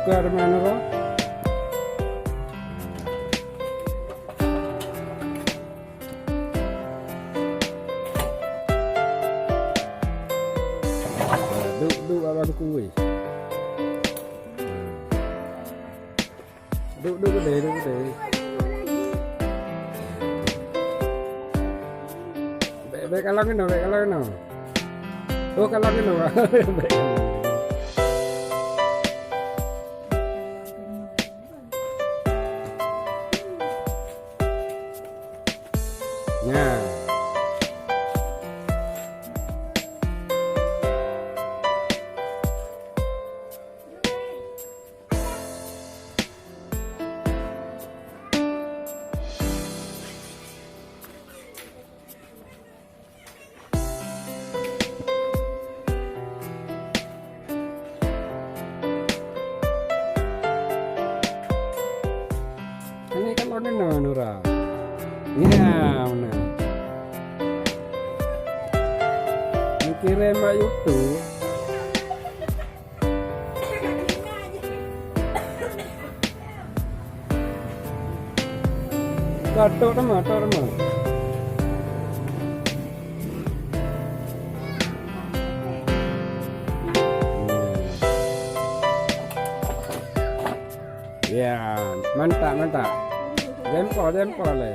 Buka ada mana roh? Duk abang kuih. Duk gede. Baik kalau no. Oh kalau no. Nah. Ini kalau no Nura. Ya, benar. Kirim Mbak Yutu. Katok nama. Ya, mantap. Jempol le.